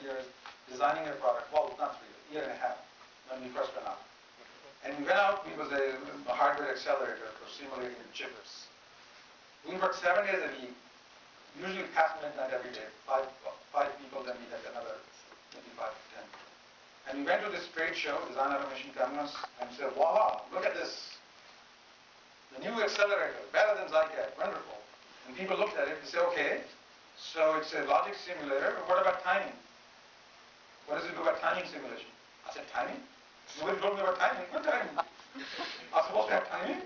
3 years designing a product. Well, not 3 years, a year and a half when we first went out. And we went out, we was a hardware accelerator for simulating chips. We worked 7 days a week, usually past midnight every day. Five people, then we had another maybe 5 to 10. And we went to this trade show, Design Automation Conference, and said, wow, look at this. The new accelerator, better than Zycat, wonderful. And people looked at it and said, okay, so it's a logic simulator, but what about timing? What does it do about timing simulation? I said, timing? Nobody told me about timing. What timing? I was supposed to have timing?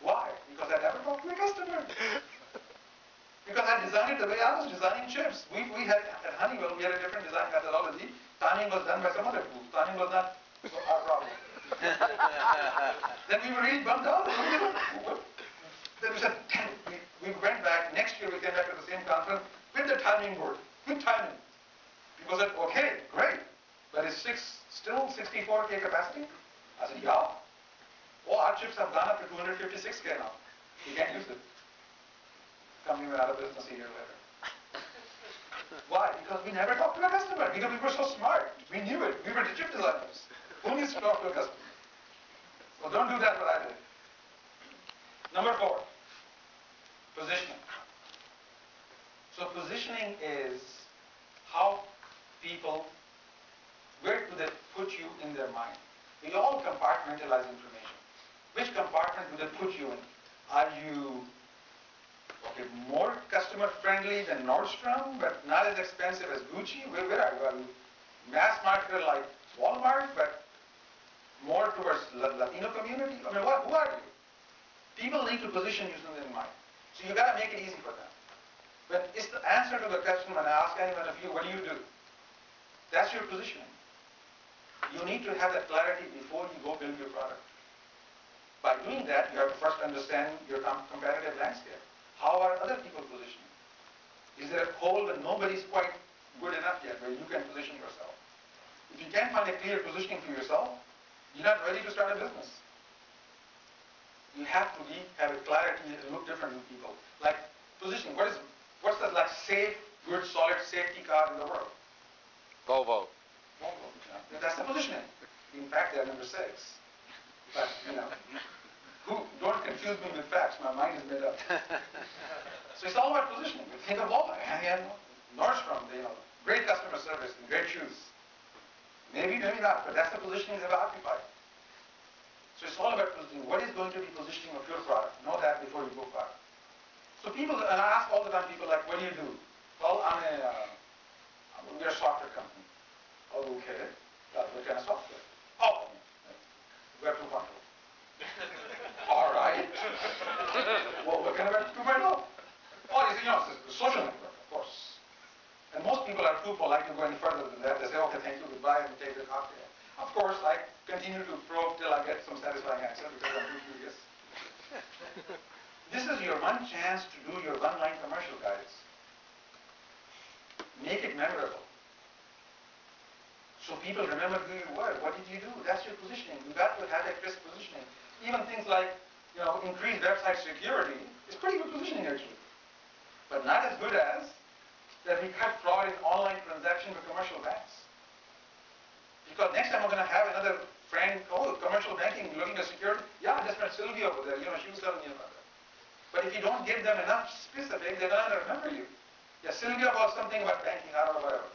Why? Because I never talked to the customer. Because I designed it the way I was designing chips. We had, at Honeywell, we had a different design methodology. Timing was done by some other group. Timing was not our problem. Then we were really bummed out. Then we said, we went back. Next year we came back to the same conference with the timing board. Good timing. People said, okay, great. But is still 64K capacity? I said, yeah. Oh, our chips have gone up to 256K now. You can't use it. Company went out of business a year later. Why? Because we never talked to a customer. Because we were so smart. We knew it. We were the chip designers. Who needs to talk to a customer? So don't do that what I did. Number 4, positioning. So positioning is how people, where do they put you in their mind? We all compartmentalize information. Which compartment do they put you in? Are you more customer friendly than Nordstrom, but not as expensive as Gucci? Where are you? Are you mass marketer like Walmart, but more towards Latino community? I mean, who are you? People need to position you in their mind. So you got to make it easy for them. But it's the answer to the question when I ask anyone of you, what do you do? That's your positioning. You need to have that clarity before you go build your product. By doing that, you have to first understand your competitive landscape. How are other people positioning? Is there a hole that nobody's quite good enough yet where you can position yourself? If you can't find a clear positioning for yourself, you're not ready to start a business. You have to have a clarity and look different than people. Like positioning, what's the safe, good, solid safety car in the world? Volvo. Volvo. Yeah. That's the positioning. In fact, they're number 6. But don't confuse me with facts. My mind is made up. So it's all about positioning. You think of Volvo, Nordstrom, great customer service and great shoes. Maybe, maybe not, but that's the positioning they've occupied. So it's all about positioning. What is going to be positioning of your product? Know that before you go far. So people, and I ask all the time, people like, what do you do? Well, we're a software company. Oh, okay. What kind of software? Oh, Web 2.0. All right. Well, what kind of Web 2.0? Oh, it's a social network, of course. And most people are too polite to go any further than that. They say, okay, thank you, goodbye, and take the cocktail. Of course, I continue to probe till I get some satisfying answer because I'm too curious. This is your one chance to do your one-line commercial, guys. Make it memorable. So people remember who you were. What did you do? That's your positioning. You got to have a crisp positioning. Even things like, increased website security is pretty good positioning actually. But not as good as that we cut fraud in online transactions with commercial banks. Because next time we're going to have another friend, commercial banking, looking at security. Yeah, I just met Sylvia over there. She was telling me about that. But if you don't give them enough specific, they're not going to remember you. Yeah, Sylvia was something about banking, I don't know, whatever.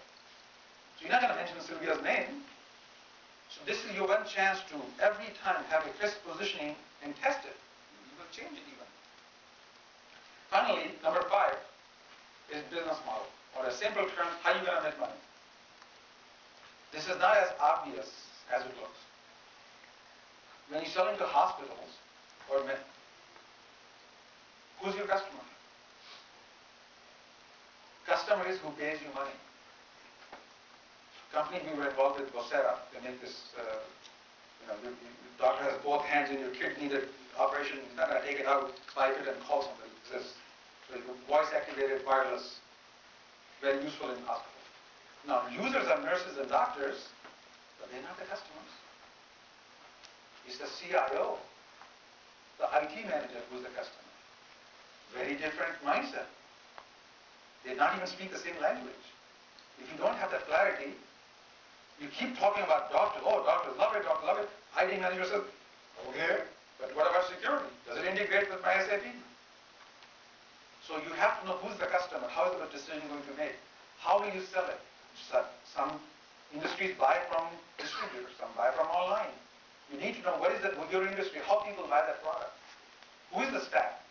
So you're not going to mention Sylvia's name. So this is your one chance to, every time, have a crisp positioning and test it. You will change it even. Finally, number 5 is business model. Or a simple term, how are you going to make money? This is not as obvious as it looks. When you're selling to hospitals or men, who's your customer? Customer is who pays you money. Company we were involved with, Vocera, they make this, the doctor has both hands in your kidney, the operation, he's not going to take it out, swipe it and call somebody. This is voice activated, wireless, very useful in hospitals. Now, users are nurses and doctors, but they're not the customers. It's the CIO, the IT manager who's the customer. Very different mindset. They not even speak the same language. If you don't have keep talking about doctors. Oh, doctors love it, doctors love it. IT manager says, okay, but what about security? Does it integrate with my SAP? So you have to know who's the customer, how is the decision going to be made, how will you sell it? Some industries buy from distributors, some buy from online. You need to know what is your industry, how people buy that product, who is the staff.